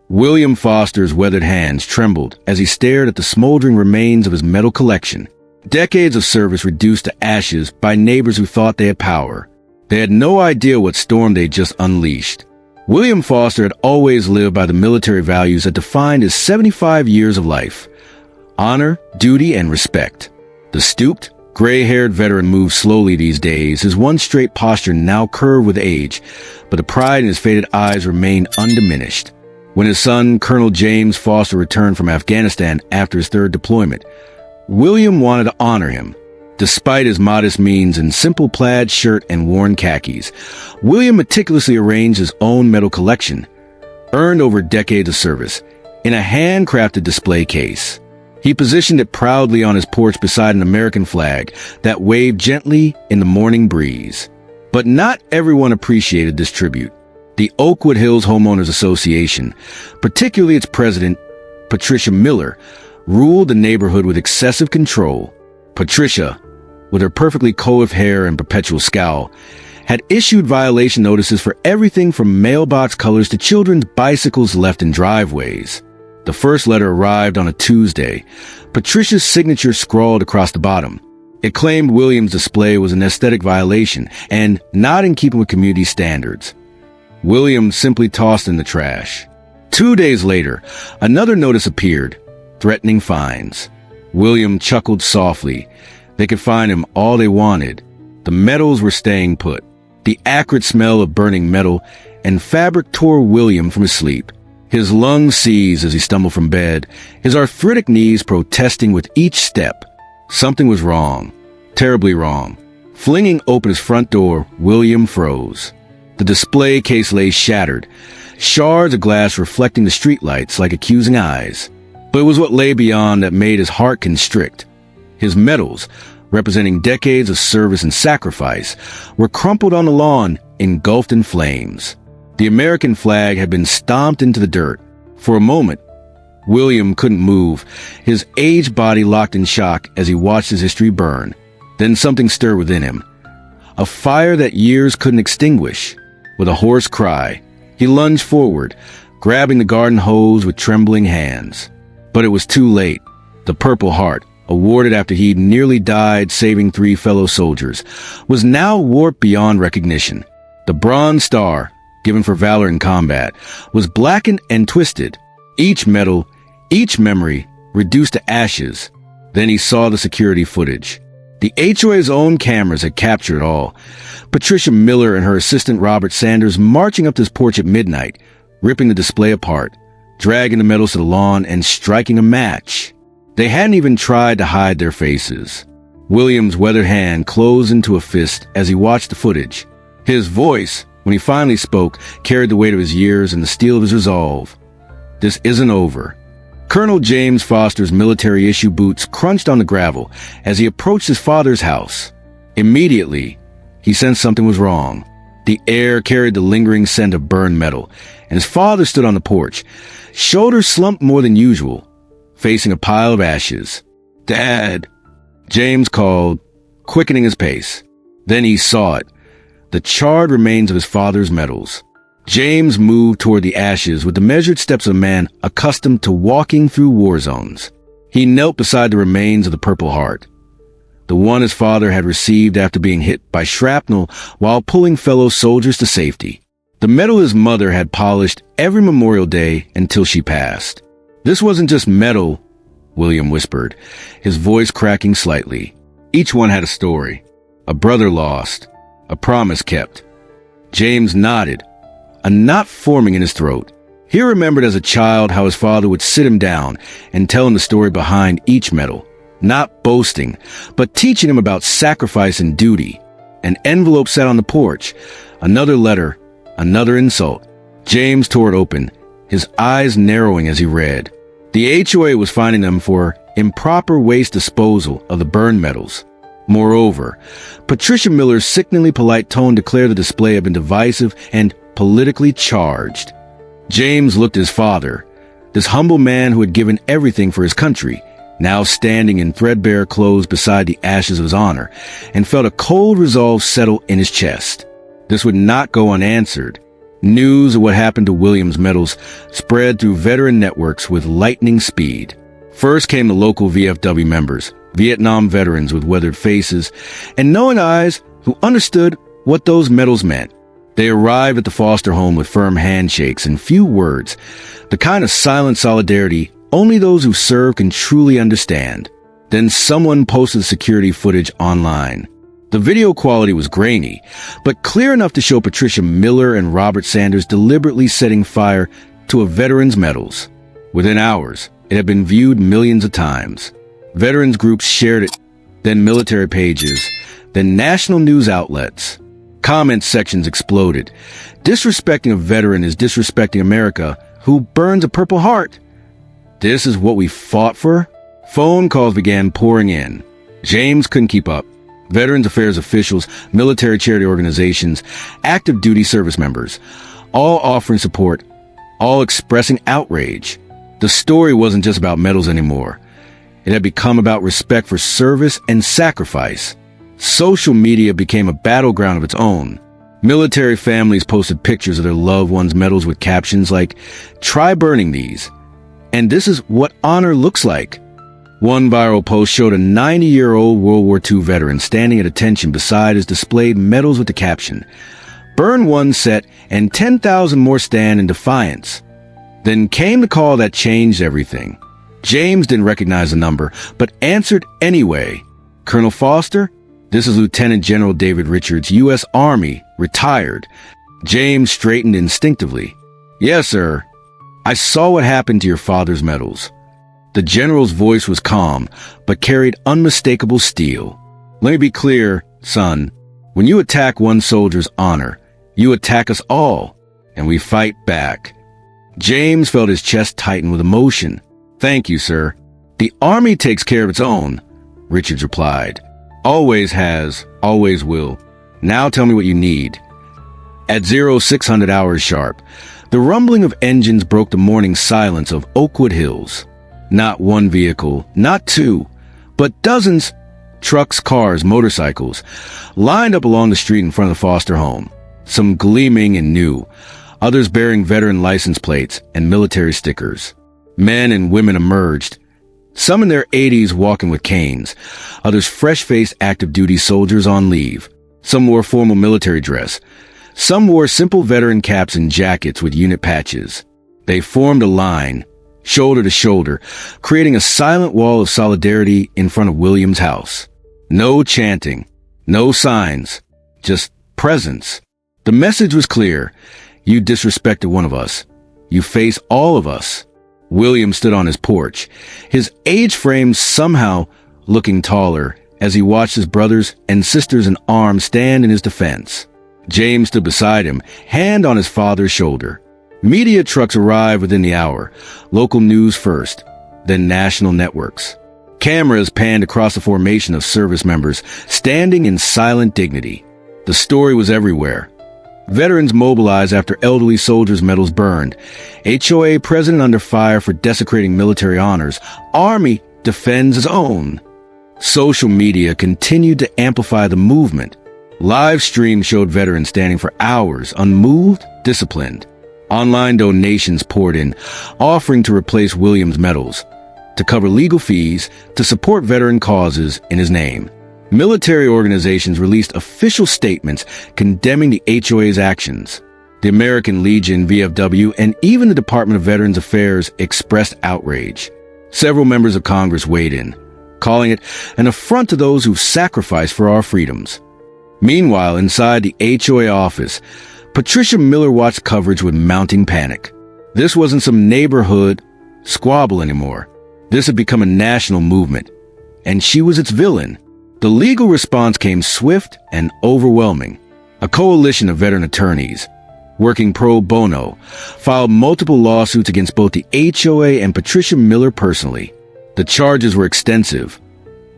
William Foster's weathered hands trembled as he stared at the smoldering remains of his medal collection. Decades of service reduced to ashes by neighbors who thought they had power. They had no idea what storm they'd just unleashed. William Foster had always lived by the military values that defined his 75 years of life: honor, duty, and respect. The stooped, gray-haired veteran moved slowly these days, his one straight posture now curved with age, but the pride in his faded eyes remained undiminished. When his son, Colonel James Foster, returned from Afghanistan after his third deployment, William wanted to honor him. Despite his modest means and simple plaid shirt and worn khakis, William meticulously arranged his own medal collection, earned over decades of service, in a handcrafted display case. He positioned it proudly on his porch beside an American flag that waved gently in the morning breeze. But not everyone appreciated this tribute. The Oakwood Hills Homeowners Association, particularly its president, Patricia Miller, ruled the neighborhood with excessive control. Patricia, with her perfectly coiffed hair and perpetual scowl, had issued violation notices for everything from mailbox colors to children's bicycles left in driveways. The first letter arrived on a Tuesday, Patricia's signature scrawled across the bottom. It claimed William's display was an aesthetic violation and not in keeping with community standards. William simply tossed in the trash. 2 days later, another notice appeared, threatening fines. William chuckled softly. They could fine him all they wanted. The medals were staying put. The acrid smell of burning metal and fabric tore William from his sleep. His lungs seized as he stumbled from bed, his arthritic knees protesting with each step. Something was wrong, terribly wrong. Flinging open his front door, William froze. The display case lay shattered, shards of glass reflecting the streetlights like accusing eyes. But it was what lay beyond that made his heart constrict. His medals, representing decades of service and sacrifice, were crumpled on the lawn, engulfed in flames. The American flag had been stomped into the dirt. For a moment, William couldn't move, his aged body locked in shock as he watched his history burn. Then something stirred within him. A fire that years couldn't extinguish. With a hoarse cry, he lunged forward, grabbing the garden hose with trembling hands. But it was too late. The Purple Heart, awarded after he'd nearly died saving 3 fellow soldiers, was now warped beyond recognition. The Bronze Star, given for valor in combat, was blackened and twisted. Each medal, each memory, reduced to ashes. Then he saw the security footage. The HOA's own cameras had captured it all. Patricia Miller and her assistant Robert Sanders marching up to his porch at midnight, ripping the display apart, dragging the medals to the lawn, and striking a match. They hadn't even tried to hide their faces. William's weathered hand closed into a fist as he watched the footage. His voice, when he finally spoke, carried the weight of his years and the steel of his resolve. This isn't over. Colonel James Foster's military-issue boots crunched on the gravel as he approached his father's house. Immediately, he sensed something was wrong. The air carried the lingering scent of burned metal, and his father stood on the porch, shoulders slumped more than usual, facing a pile of ashes. "Dad," James called, quickening his pace. Then he saw it, the charred remains of his father's medals. James moved toward the ashes with the measured steps of a man accustomed to walking through war zones. He knelt beside the remains of the Purple Heart, the one his father had received after being hit by shrapnel while pulling fellow soldiers to safety. The medal his mother had polished every Memorial Day until she passed. "This wasn't just metal," William whispered, his voice cracking slightly. "Each one had a story. A brother lost, a promise kept." James nodded, a knot forming in his throat. He remembered as a child how his father would sit him down and tell him the story behind each medal, not boasting, but teaching him about sacrifice and duty. An envelope sat on the porch, another letter, another insult. James tore it open, his eyes narrowing as he read. The HOA was fining them for improper waste disposal of the burned medals. Moreover, Patricia Miller's sickeningly polite tone declared the display had been divisive and politically charged. James looked at his father, this humble man who had given everything for his country, now standing in threadbare clothes beside the ashes of his honor, and felt a cold resolve settle in his chest. This would not go unanswered. News of what happened to Williams medals spread through veteran networks with lightning speed. First came the local VFW members, Vietnam veterans with weathered faces and knowing eyes who understood what those medals meant. They arrived at the Foster home with firm handshakes and few words, the kind of silent solidarity only those who serve can truly understand. Then someone posted security footage online. The video quality was grainy, but clear enough to show Patricia Miller and Robert Sanders deliberately setting fire to a veteran's medals. Within hours, it had been viewed millions of times. Veterans groups shared it, then military pages, then national news outlets. Comment sections exploded. Disrespecting a veteran is disrespecting America, who burns a Purple Heart. This is what we fought for? Phone calls began pouring in. James couldn't keep up. Veterans Affairs officials, military charity organizations, active duty service members, all offering support, all expressing outrage. The story wasn't just about medals anymore. It had become about respect for service and sacrifice. Social media became a battleground of its own. Military families posted pictures of their loved ones' medals with captions like, "Try burning these. And this is what honor looks like." One viral post showed a 90-year-old World War II veteran standing at attention beside his displayed medals with the caption, "Burn one set and 10,000 more stand in defiance." Then came the call that changed everything. James didn't recognize the number, but answered anyway. "Colonel Foster, this is Lieutenant General David Richards, U.S. Army, retired." James straightened instinctively. "Yes, sir. I saw what happened to your father's medals." The general's voice was calm, but carried unmistakable steel. "Let me be clear, son. When you attack one soldier's honor, you attack us all, and we fight back." James felt his chest tighten with emotion. "Thank you, sir. The Army takes care of its own," Richards replied. "Always has, always will. Now tell me what you need." At 0600 hours sharp, the rumbling of engines broke the morning silence of Oakwood Hills. Not one vehicle, not two, but dozens, trucks, cars, motorcycles, lined up along the street in front of the Foster home. Some gleaming and new, others bearing veteran license plates and military stickers. Men and women emerged, some in their 80s walking with canes, others fresh-faced active duty soldiers on leave. Some wore formal military dress. Some wore simple veteran caps and jackets with unit patches. They formed a line, shoulder to shoulder, creating a silent wall of solidarity in front of Williams' house. No chanting, no signs, just presence. The message was clear. You disrespected one of us. You face all of us. William stood on his porch, his age frame somehow looking taller as he watched his brothers and sisters in arms stand in his defense. James stood beside him, hand on his father's shoulder. Media trucks arrived within the hour, local news first, then national networks. Cameras panned across the formation of service members, standing in silent dignity. The story was everywhere. Veterans mobilized after elderly soldiers' medals burned. HOA president under fire for desecrating military honors. Army defends its own. Social media continued to amplify the movement. Live streams showed veterans standing for hours, unmoved, disciplined. Online donations poured in, offering to replace Williams' medals, to cover legal fees, to support veteran causes in his name. Military organizations released official statements condemning the HOA's actions. The American Legion, VFW, and even the Department of Veterans Affairs expressed outrage. Several members of Congress weighed in, calling it an affront to those who've sacrificed for our freedoms. Meanwhile, inside the HOA office, Patricia Miller watched coverage with mounting panic. This wasn't some neighborhood squabble anymore. This had become a national movement, and she was its villain. The legal response came swift and overwhelming. A coalition of veteran attorneys, working pro bono, filed multiple lawsuits against both the HOA and Patricia Miller personally. The charges were extensive: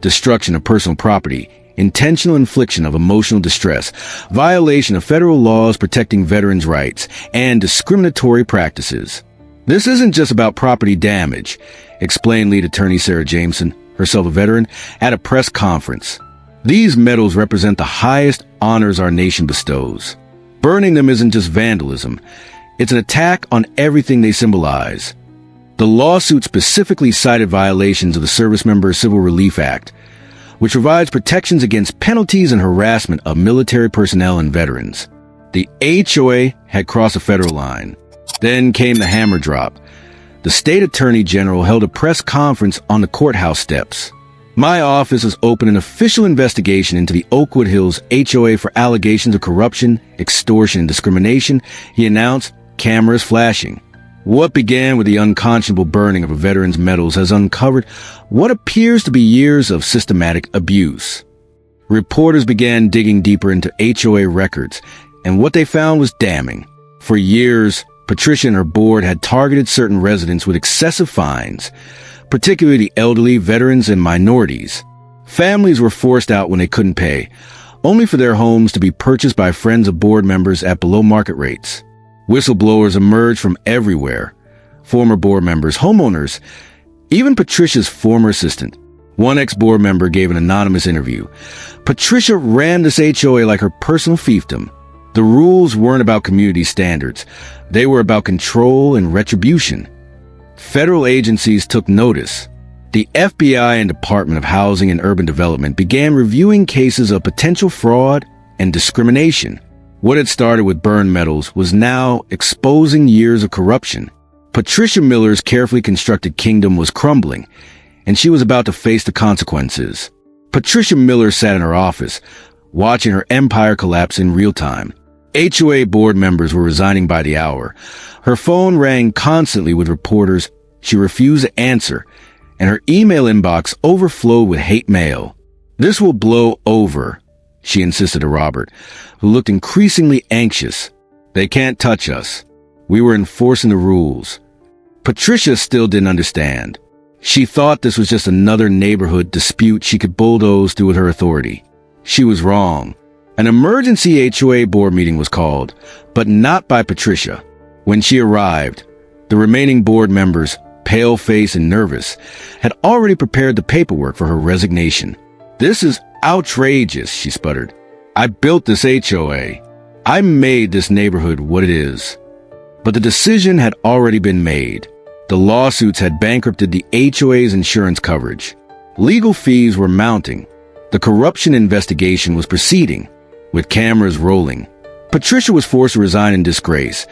destruction of personal property, intentional infliction of emotional distress, violation of federal laws protecting veterans' rights, and discriminatory practices. "This isn't just about property damage," explained lead attorney Sarah Jameson, herself a veteran, at a press conference. "These medals represent the highest honors our nation bestows. Burning them isn't just vandalism. It's an attack on everything they symbolize. The lawsuit specifically cited violations of the Service Member Civil Relief Act, which provides protections against penalties and harassment of military personnel and veterans. The HOA had crossed a federal line. Then came the hammer drop. The state attorney general held a press conference on the courthouse steps. My office has opened an official investigation into the Oakwood Hills HOA for allegations of corruption, extortion, and discrimination, he announced, cameras flashing. What began with the unconscionable burning of a veteran's medals has uncovered what appears to be years of systematic abuse. Reporters began digging deeper into HOA records, and what they found was damning. For years, Patricia and her board had targeted certain residents with excessive fines, particularly the elderly, veterans, and minorities. Families were forced out when they couldn't pay, only for their homes to be purchased by friends of board members at below-market rates. Whistleblowers emerged from everywhere. Former board members, homeowners, even Patricia's former assistant. One ex-board member gave an anonymous interview. Patricia ran this HOA like her personal fiefdom. The rules weren't about community standards. They were about control and retribution. Federal agencies took notice. The FBI and Department of Housing and Urban Development began reviewing cases of potential fraud and discrimination. What had started with burned medals was now exposing years of corruption. Patricia Miller's carefully constructed kingdom was crumbling, and she was about to face the consequences. Patricia Miller sat in her office, watching her empire collapse in real time. HOA board members were resigning by the hour. Her phone rang constantly with reporters she refused to answer, and her email inbox overflowed with hate mail. "This will blow over," she insisted to Robert, who looked increasingly anxious. "They can't touch us. We were enforcing the rules." Patricia still didn't understand. She thought this was just another neighborhood dispute she could bulldoze through with her authority. She was wrong. An emergency HOA board meeting was called, but not by Patricia. When she arrived, the remaining board members, pale-faced and nervous, had already prepared the paperwork for her resignation. "This is outrageous," she sputtered. "I built this HOA. I made this neighborhood what it is." But the decision had already been made. The lawsuits had bankrupted the HOA's insurance coverage. Legal fees were mounting. The corruption investigation was proceeding, with cameras rolling. Patricia was forced to resign in disgrace,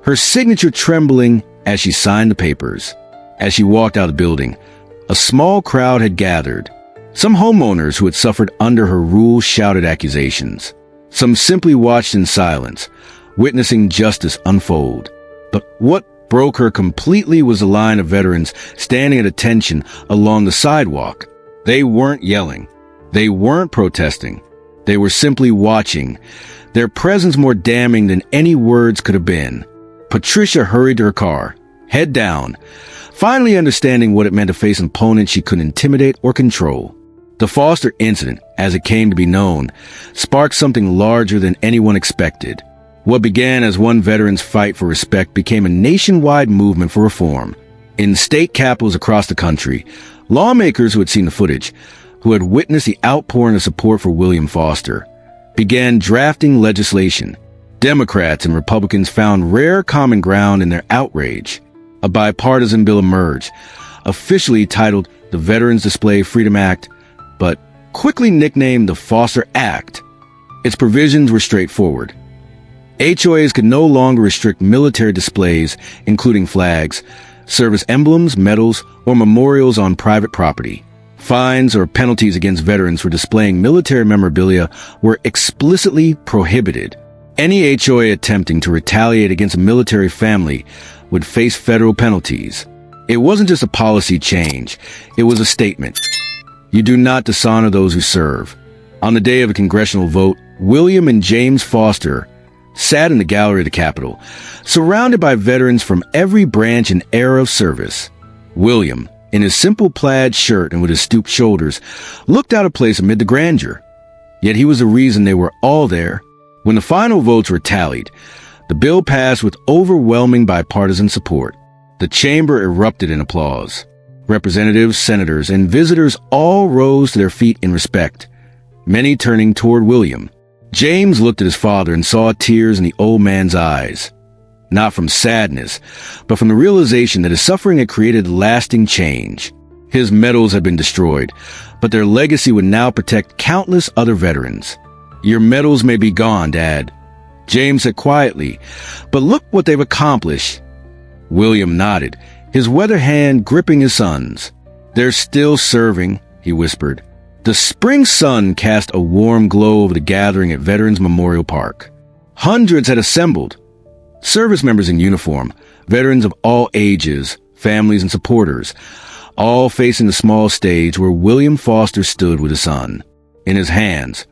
her signature trembling as she signed the papers. As she walked out of the building, a small crowd had gathered. Some homeowners who had suffered under her rule shouted accusations. Some simply watched in silence, witnessing justice unfold. But what broke her completely was the line of veterans standing at attention along the sidewalk. They weren't yelling. They weren't protesting. They were simply watching, their presence more damning than any words could have been. Patricia hurried to her car, head down, finally understanding what it meant to face an opponent she couldn't intimidate or control. The Foster incident, as it came to be known, sparked something larger than anyone expected. What began as one veteran's fight for respect became a nationwide movement for reform. In state capitals across the country, lawmakers who had seen the footage, who had witnessed the outpouring of support for William Foster, began drafting legislation. Democrats and Republicans found rare common ground in their outrage. A bipartisan bill emerged, officially titled the Veterans Display Freedom Act, but quickly nicknamed the Foster Act. Its provisions were straightforward. HOAs could no longer restrict military displays, including flags, service emblems, medals, or memorials on private property. Fines or penalties against veterans for displaying military memorabilia were explicitly prohibited. Any HOA attempting to retaliate against a military family would face federal penalties. It wasn't just a policy change, it was a statement. You do not dishonor those who serve. On the day of a congressional vote, William and James Foster sat in the gallery of the Capitol, surrounded by veterans from every branch and era of service. William, in his simple plaid shirt and with his stooped shoulders, looked out of place amid the grandeur. Yet he was the reason they were all there. When the final votes were tallied, the bill passed with overwhelming bipartisan support. The chamber erupted in applause. Representatives, senators, and visitors all rose to their feet in respect, many turning toward William. James looked at his father and saw tears in the old man's eyes. Not from sadness, but from the realization that his suffering had created lasting change. His medals had been destroyed, but their legacy would now protect countless other veterans. "Your medals may be gone, Dad," James said quietly, "but look what they've accomplished." William nodded, his weathered hand gripping his son's. "They're still serving," he whispered. The spring sun cast a warm glow over the gathering at Veterans Memorial Park. Hundreds had assembled. Service members in uniform, veterans of all ages, families and supporters, all facing the small stage where William Foster stood with his son. In his hands,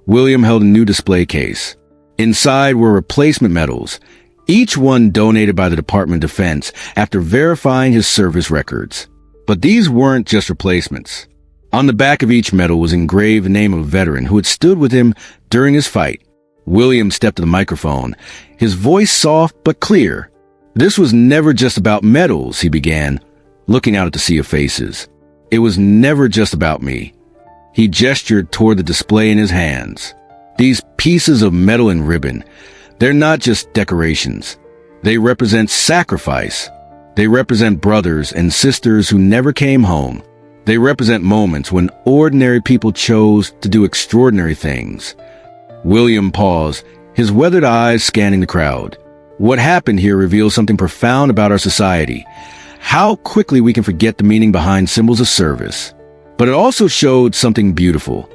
William held a new display case. Inside were replacement medals, each one donated by the Department of Defense after verifying his service records. But these weren't just replacements. On the back of each medal was engraved the name of a veteran who had stood with him during his fight. William stepped to the microphone, his voice soft but clear. "This was never just about medals," he began, looking out at the sea of faces. "It was never just about me." He gestured toward the display in his hands. "These pieces of metal and ribbon, they're not just decorations. They represent sacrifice. They represent brothers and sisters who never came home. They represent moments when ordinary people chose to do extraordinary things." William paused, his weathered eyes scanning the crowd. What happened here reveals something profound about our society. How quickly we can forget the meaning behind symbols of service. But it also showed something beautiful,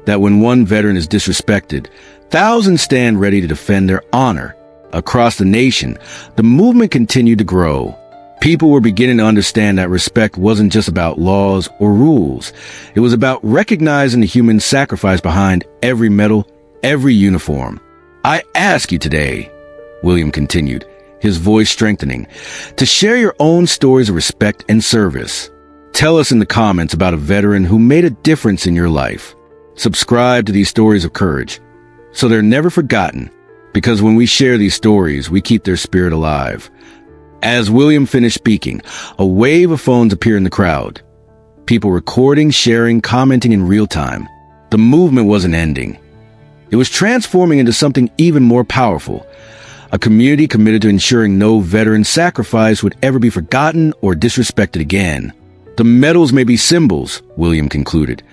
that when one veteran is disrespected, thousands stand ready to defend their honor. Across the nation, the movement continued to grow. People were beginning to understand that respect wasn't just about laws or rules. It was about recognizing the human sacrifice behind every medal, every uniform. "I ask you today," William continued, his voice strengthening, "to share your own stories of respect and service. Tell us in the comments about a veteran who made a difference in your life. Subscribe to these stories of courage, so they're never forgotten, because when we share these stories, we keep their spirit alive." As William finished speaking, a wave of phones appeared in the crowd. People recording, sharing, commenting in real time. The movement wasn't ending. It was transforming into something even more powerful. A community committed to ensuring no veteran sacrifice would ever be forgotten or disrespected again. "The medals may be symbols," William concluded,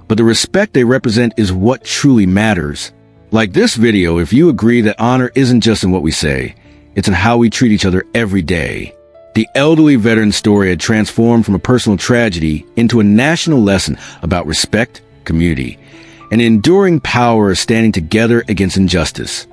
"but the respect they represent is what truly matters." Like this video, if you agree that honor isn't just in what we say, it's in how we treat each other every day. The elderly veteran's story had transformed from a personal tragedy into a national lesson about respect, community, and enduring power of standing together against injustice.